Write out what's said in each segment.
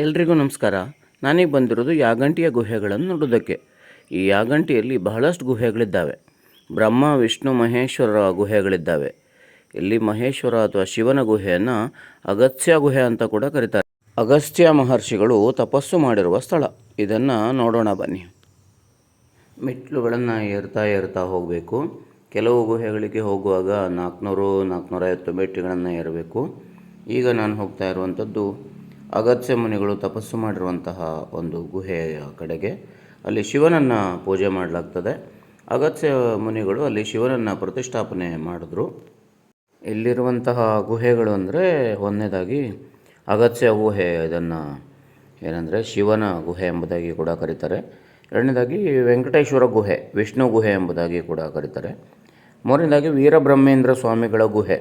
ಎಲ್ರಿಗೂ ನಮಸ್ಕಾರ. ನಾನೀಗ ಬಂದಿರೋದು ಯಾಗಂಟಿಯ ಗುಹೆಗಳನ್ನು ನೋಡೋದಕ್ಕೆ. ಈ ಯಾಗಂಟಿಯಲ್ಲಿ ಬಹಳಷ್ಟು ಗುಹೆಗಳಿದ್ದಾವೆ. ಬ್ರಹ್ಮ, ವಿಷ್ಣು, ಮಹೇಶ್ವರ ಗುಹೆಗಳಿದ್ದಾವೆ. ಇಲ್ಲಿ ಮಹೇಶ್ವರ ಅಥವಾ ಶಿವನ ಗುಹೆಯನ್ನು ಅಗಸ್ತ್ಯ ಗುಹೆ ಅಂತ ಕೂಡ ಕರೀತಾರೆ. ಅಗಸ್ತ್ಯ ಮಹರ್ಷಿಗಳು ತಪಸ್ಸು ಮಾಡಿರುವ ಸ್ಥಳ. ಇದನ್ನು ನೋಡೋಣ ಬನ್ನಿ. ಮೆಟ್ಲುಗಳನ್ನು ಏರ್ತಾ ಹೋಗಬೇಕು. ಕೆಲವು ಗುಹೆಗಳಿಗೆ ಹೋಗುವಾಗ 400-450 ಮೆಟ್ಟುಗಳನ್ನು ಏರಬೇಕು. ಈಗ ನಾನು ಹೋಗ್ತಾ ಇರುವಂಥದ್ದು ಅಗಸ್ತ್ಯ ಮುನಿಗಳು ತಪಸ್ಸು ಮಾಡಿರುವಂತಹ ಒಂದು ಗುಹೆಯ ಕಡೆಗೆ. ಅಲ್ಲಿ ಶಿವನನ್ನು ಪೂಜೆ ಮಾಡಲಾಗ್ತದೆ. ಅಗಸ್ತ್ಯ ಮುನಿಗಳು ಅಲ್ಲಿ ಶಿವನನ್ನು ಪ್ರತಿಷ್ಠಾಪನೆ ಮಾಡಿದ್ರು. ಇಲ್ಲಿರುವಂತಹ ಗುಹೆಗಳು ಅಂದರೆ ಒಂದನೇದಾಗಿ ಅಗಸ್ತ್ಯ ಗುಹೆ, ಇದನ್ನು ಏನಂದರೆ ಶಿವನ ಗುಹೆ ಎಂಬುದಾಗಿ ಕೂಡ ಕರೀತಾರೆ. ಎರಡನೇದಾಗಿ ವೆಂಕಟೇಶ್ವರ ಗುಹೆ, ವಿಷ್ಣು ಗುಹೆ ಎಂಬುದಾಗಿ ಕೂಡ ಕರೀತಾರೆ. ಮೂರನೇದಾಗಿ ವೀರಬ್ರಹ್ಮೇಂದ್ರ ಸ್ವಾಮಿಗಳ ಗುಹೆ,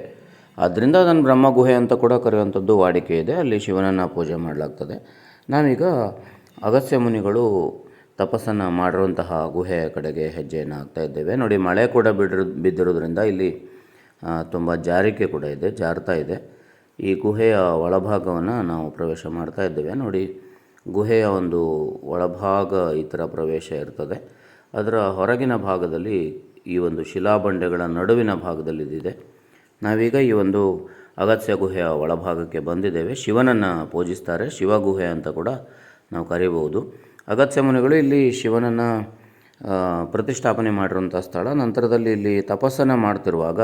ಆದ್ದರಿಂದ ಅದನ್ನು ಬ್ರಹ್ಮ ಗುಹೆ ಅಂತ ಕೂಡ ಕರೆಯುವಂಥದ್ದು ವಾಡಿಕೆ ಇದೆ. ಅಲ್ಲಿ ಶಿವನನ್ನು ಪೂಜೆ ಮಾಡಲಾಗ್ತದೆ. ನಾವೀಗ ಅಗಸ್ತ್ಯ ಮುನಿಗಳು ತಪಸ್ಸನ್ನು ಮಾಡಿರುವಂತಹ ಗುಹೆಯ ಕಡೆಗೆ ಹೆಜ್ಜೆಯನ್ನು ಹಾಕ್ತಾ ಇದ್ದೇವೆ. ನೋಡಿ, ಮಳೆ ಕೂಡ ಬಿದ್ದಿರೋದ್ರಿಂದ ಇಲ್ಲಿ ತುಂಬ ಜಾರಿಕೆ ಕೂಡ ಇದೆ, ಜಾರ್ತಾ ಇದೆ. ಈ ಗುಹೆಯ ಒಳಭಾಗವನ್ನು ನಾವು ಪ್ರವೇಶ ಮಾಡ್ತಾ ಇದ್ದೇವೆ. ನೋಡಿ, ಗುಹೆಯ ಒಂದು ಒಳಭಾಗ ಈ ಥರ ಪ್ರವೇಶ ಇರ್ತದೆ. ಅದರ ಹೊರಗಿನ ಭಾಗದಲ್ಲಿ ಈ ಒಂದು ಶಿಲಾಬಂಡೆಗಳ ನಡುವಿನ ಭಾಗದಲ್ಲಿ ಇದಿದೆ. ನಾವೀಗ ಈ ಒಂದು ಅಗಸ್ತ್ಯ ಗುಹೆಯ ಒಳಭಾಗಕ್ಕೆ ಬಂದಿದ್ದೇವೆ. ಶಿವನನ್ನು ಪೂಜಿಸ್ತಾರೆ, ಶಿವ ಗುಹೆ ಅಂತ ಕೂಡ ನಾವು ಕರೀಬಹುದು. ಅಗಸ್ತ್ಯ ಮುನಿಗಳು ಇಲ್ಲಿ ಶಿವನನ್ನು ಪ್ರತಿಷ್ಠಾಪನೆ ಮಾಡಿರುವಂಥ ಸ್ಥಳ. ನಂತರದಲ್ಲಿ ಇಲ್ಲಿ ತಪಸ್ಸನ್ನು ಮಾಡ್ತಿರುವಾಗ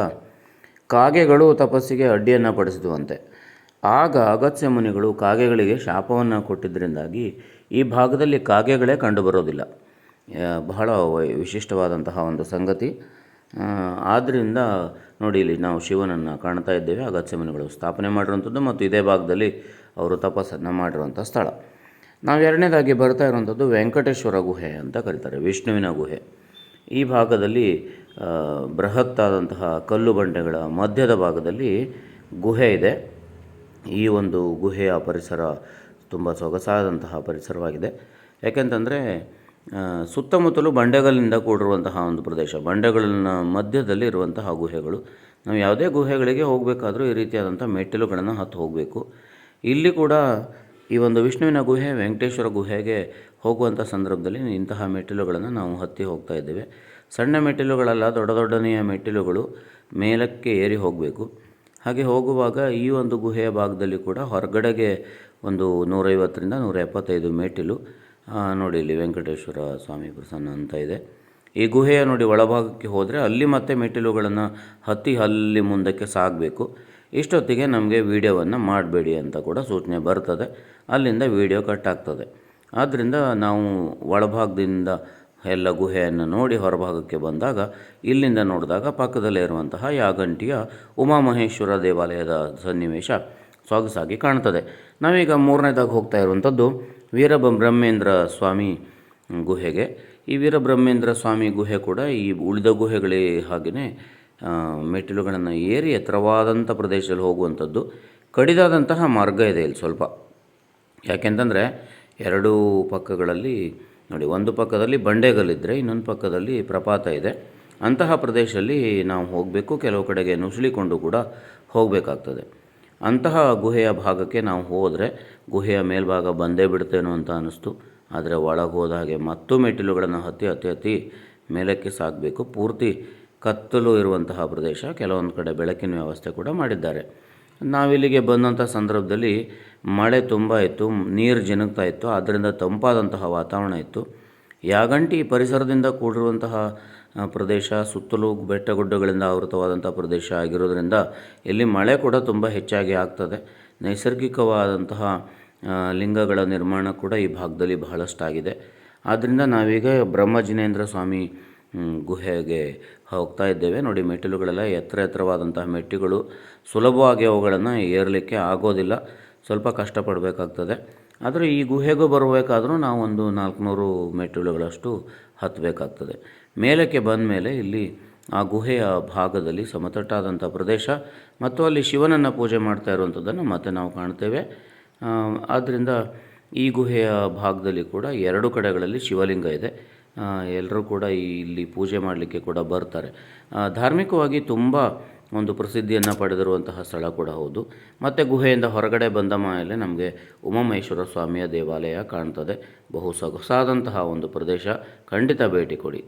ಕಾಗೆಗಳು ತಪಸ್ಸಿಗೆ ಅಡ್ಡಿಯನ್ನು ಪಡಿಸಿದುವಂತೆ. ಆಗ ಅಗಸ್ತ್ಯ ಮುನಿಗಳು ಕಾಗೆಗಳಿಗೆ ಶಾಪವನ್ನು ಕೊಟ್ಟಿದ್ದರಿಂದಾಗಿ ಈ ಭಾಗದಲ್ಲಿ ಕಾಗೆಗಳೇ ಕಂಡುಬರೋದಿಲ್ಲ. ಬಹಳ ವಿಶಿಷ್ಟವಾದಂತಹ ಒಂದು ಸಂಗತಿ. ಆದ್ದರಿಂದ ನೋಡಿ, ಇಲ್ಲಿ ನಾವು ಶಿವನನ್ನು ಕಾಣ್ತಾ ಇದ್ದೇವೆ. ಅಗಸ್ತ್ಯ ಮುನಿಗಳು ಸ್ಥಾಪನೆ ಮಾಡಿರುವಂಥದ್ದು ಮತ್ತು ಇದೇ ಭಾಗದಲ್ಲಿ ಅವರು ತಪಸ್ಸನ್ನು ಮಾಡಿರುವಂಥ ಸ್ಥಳ. ನಾವು ಎರಡನೇದಾಗಿ ಬರ್ತಾ ಇರುವಂಥದ್ದು ವೆಂಕಟೇಶ್ವರ ಗುಹೆ ಅಂತ ಕರೀತಾರೆ, ವಿಷ್ಣುವಿನ ಗುಹೆ. ಈ ಭಾಗದಲ್ಲಿ ಬೃಹತ್ತಾದಂತಹ ಕಲ್ಲು ಬಂಡೆಗಳ ಮಧ್ಯದ ಭಾಗದಲ್ಲಿ ಗುಹೆ ಇದೆ. ಈ ಒಂದು ಗುಹೆಯ ಪರಿಸರ ತುಂಬ ಸೊಗಸಾದಂತಹ ಪರಿಸರವಾಗಿದೆ. ಯಾಕೆಂತಂದರೆ ಸುತ್ತಮುತ್ತಲೂ ಬಂಡೆಗಳಿಂದ ಕೂಡಿರುವಂತಹ ಒಂದು ಪ್ರದೇಶ, ಬಂಡೆಗಳನ್ನ ಮಧ್ಯದಲ್ಲಿ ಇರುವಂತಹ ಗುಹೆಗಳು. ನಾವು ಯಾವುದೇ ಗುಹೆಗಳಿಗೆ ಹೋಗಬೇಕಾದ್ರೂ ಈ ರೀತಿಯಾದಂಥ ಮೆಟ್ಟಿಲುಗಳನ್ನು ಹತ್ತು ಹೋಗಬೇಕು. ಇಲ್ಲಿ ಕೂಡ ಈ ಒಂದು ವಿಷ್ಣುವಿನ ಗುಹೆ, ವೆಂಕಟೇಶ್ವರ ಗುಹೆಗೆ ಹೋಗುವಂಥ ಸಂದರ್ಭದಲ್ಲಿ ಇಂತಹ ಮೆಟ್ಟಿಲುಗಳನ್ನು ನಾವು ಹತ್ತಿ ಹೋಗ್ತಾ ಇದ್ದೇವೆ. ಸಣ್ಣ ಮೆಟ್ಟಿಲುಗಳಲ್ಲ, ದೊಡ್ಡನೆಯ ಮೆಟ್ಟಿಲುಗಳು, ಮೇಲಕ್ಕೆ ಏರಿ ಹೋಗಬೇಕು. ಹಾಗೆ ಹೋಗುವಾಗ ಈ ಒಂದು ಗುಹೆಯ ಭಾಗದಲ್ಲಿ ಕೂಡ ಹೊರಗಡೆಗೆ ಒಂದು 150-175 ಮೆಟ್ಟಿಲು. ನೋಡಿ, ಇಲ್ಲಿ ವೆಂಕಟೇಶ್ವರ ಸ್ವಾಮಿ ಪ್ರಸನ್ನ ಅಂತ ಇದೆ. ಈ ಗುಹೆಯ ನೋಡಿ ಒಳಭಾಗಕ್ಕೆ ಹೋದರೆ ಅಲ್ಲಿ ಮತ್ತೆ ಮೆಟ್ಟಿಲುಗಳನ್ನು ಹತ್ತಿ ಅಲ್ಲಿ ಮುಂದಕ್ಕೆ ಸಾಗಬೇಕು. ಇಷ್ಟೊತ್ತಿಗೆ ನಮಗೆ ವೀಡಿಯೋವನ್ನು ಮಾಡಬೇಡಿ ಅಂತ ಕೂಡ ಸೂಚನೆ ಬರ್ತದೆ. ಅಲ್ಲಿಂದ ವೀಡಿಯೋ ಕಟ್ ಆಗ್ತದೆ. ಆದ್ದರಿಂದ ನಾವು ಒಳಭಾಗದಿಂದ ಎಲ್ಲ ಗುಹೆಯನ್ನು ನೋಡಿ ಹೊರಭಾಗಕ್ಕೆ ಬಂದಾಗ ಇಲ್ಲಿಂದ ನೋಡಿದಾಗ ಪಕ್ಕದಲ್ಲೇ ಇರುವಂತಹ ಯಾಗಂಟಿಯ ಉಮಾಮಹೇಶ್ವರ ದೇವಾಲಯದ ಸನ್ನಿವೇಶ ಸೊಗಸಾಗಿ ಕಾಣ್ತದೆ. ನಾವೀಗ ಮೂರನೇದಾಗಿ ಹೋಗ್ತಾ ಇರುವಂಥದ್ದು ವೀರಬ್ರಹ್ಮೇಂದ್ರ ಸ್ವಾಮಿ ಗುಹೆಗೆ. ಈ ವೀರಬ್ರಹ್ಮೇಂದ್ರ ಸ್ವಾಮಿ ಗುಹೆ ಕೂಡ ಈ ಉಳಿದ ಗುಹೆಗಳೇ ಹಾಗೆಯೇ ಮೆಟ್ಟಿಲುಗಳನ್ನು ಏರಿ ಎತ್ತರವಾದಂಥ ಪ್ರದೇಶದಲ್ಲಿ ಹೋಗುವಂಥದ್ದು. ಕಡಿದಾದಂತಹ ಮಾರ್ಗ ಇದೆ ಇಲ್ಲಿ ಸ್ವಲ್ಪ. ಯಾಕೆಂತಂದರೆ ಎರಡೂ ಪಕ್ಕಗಳಲ್ಲಿ ನೋಡಿ, ಒಂದು ಪಕ್ಕದಲ್ಲಿ ಬಂಡೆಗಲ್ಲಿದ್ದರೆ ಇನ್ನೊಂದು ಪಕ್ಕದಲ್ಲಿ ಪ್ರಪಾತ ಇದೆ. ಅಂತಹ ಪ್ರದೇಶದಲ್ಲಿ ನಾವು ಹೋಗಬೇಕು. ಕೆಲವು ಕಡೆಗೆ ನುಸುಳಿಕೊಂಡು ಕೂಡ ಹೋಗಬೇಕಾಗ್ತದೆ. ಅಂತಹ ಗುಹೆಯ ಭಾಗಕ್ಕೆ ನಾವು ಹೋದರೆ ಗುಹೆಯ ಮೇಲ್ಭಾಗ ಬಂದೇ ಬಿಡ್ತೇನೋ ಅಂತ ಅನ್ನಿಸ್ತು. ಆದರೆ ಒಳಗೆ ಹೋದ ಹಾಗೆ ಮತ್ತೂ ಮೆಟ್ಟಿಲುಗಳನ್ನು ಹತ್ತಿ ಮೇಲಕ್ಕೆ ಸಾಗಬೇಕು. ಪೂರ್ತಿ ಕತ್ತಲು ಇರುವಂತಹ ಪ್ರದೇಶ. ಕೆಲವೊಂದು ಕಡೆ ಬೆಳಕಿನ ವ್ಯವಸ್ಥೆ ಕೂಡ ಮಾಡಿದ್ದಾರೆ. ನಾವಿಲ್ಲಿಗೆ ಬಂದಂಥ ಸಂದರ್ಭದಲ್ಲಿ ಮಳೆ ತುಂಬ ಇತ್ತು, ನೀರು ಜಿನುಗ್ತಾ ಇತ್ತು. ಆದ್ದರಿಂದ ತಂಪಾದಂತಹ ವಾತಾವರಣ ಇತ್ತು. ಯಾಗಂಟಿ ಪರಿಸರದಿಂದ ಕೂಡಿರುವಂತಹ ಪ್ರದೇಶ, ಸುತ್ತಲೂ ಬೆಟ್ಟಗುಡ್ಡಗಳಿಂದ ಆವೃತವಾದಂಥ ಪ್ರದೇಶ ಆಗಿರೋದ್ರಿಂದ ಇಲ್ಲಿ ಮಳೆ ಕೂಡ ತುಂಬ ಹೆಚ್ಚಾಗಿ ಆಗ್ತದೆ. ನೈಸರ್ಗಿಕವಾದಂತಹ ಲಿಂಗಗಳ ನಿರ್ಮಾಣ ಕೂಡ ಈ ಭಾಗದಲ್ಲಿ ಬಹಳಷ್ಟಾಗಿದೆ. ಆದ್ದರಿಂದ ನಾವೀಗ ಬ್ರಹ್ಮಜಿನೇಂದ್ರ ಸ್ವಾಮಿ ಗುಹೆಗೆ ಹೋಗ್ತಾ ಇದ್ದೇವೆ. ನೋಡಿ, ಮೆಟ್ಟಿಲುಗಳೆಲ್ಲ ಎತ್ತರವಾದಂತಹ ಮೆಟ್ಟಿಗಳು. ಸುಲಭವಾಗಿ ಅವುಗಳನ್ನು ಏರಲಿಕ್ಕೆ ಆಗೋದಿಲ್ಲ, ಸ್ವಲ್ಪ ಕಷ್ಟಪಡಬೇಕಾಗ್ತದೆ. ಆದರೆ ಈ ಗುಹೆಗೂ ಬರಬೇಕಾದ್ರೂ ನಾವು ಒಂದು 400 ಮೆಟ್ಟಿಲುಗಳಷ್ಟು ಹತ್ತಬೇಕಾಗ್ತದೆ. ಮೇಲಕ್ಕೆ ಬಂದ ಮೇಲೆ ಇಲ್ಲಿ ಆ ಗುಹೆಯ ಭಾಗದಲ್ಲಿ ಸಮತಟ್ಟಾದಂಥ ಪ್ರದೇಶ ಮತ್ತು ಅಲ್ಲಿ ಶಿವನನ್ನು ಪೂಜೆ ಮಾಡ್ತಾ ಇರುವಂಥದ್ದನ್ನು ಮತ್ತೆ ನಾವು ಕಾಣ್ತೇವೆ. ಆದ್ದರಿಂದ ಈ ಗುಹೆಯ ಭಾಗದಲ್ಲಿ ಕೂಡ ಎರಡು ಕಡೆಗಳಲ್ಲಿ ಶಿವಲಿಂಗ ಇದೆ. ಎಲ್ಲರೂ ಕೂಡ ಇಲ್ಲಿ ಪೂಜೆ ಮಾಡಲಿಕ್ಕೆ ಕೂಡ ಬರ್ತಾರೆ. ಧಾರ್ಮಿಕವಾಗಿ ತುಂಬ ಒಂದು ಪ್ರಸಿದ್ಧಿಯನ್ನು ಪಡೆದಿರುವಂತಹ ಸ್ಥಳ ಕೂಡ ಹೌದು. ಮತ್ತು ಗುಹೆಯಿಂದ ಹೊರಗಡೆ ಬಂದ ಮೇಲೆ ನಮಗೆ ಉಮಾಮಹೇಶ್ವರ ಸ್ವಾಮಿಯ ದೇವಾಲಯ ಕಾಣ್ತದೆ. ಬಹು ಸೊಗಸಾದಂತಹ ಒಂದು ಪ್ರದೇಶ, ಖಂಡಿತ ಭೇಟಿ ಕೊಡಿ.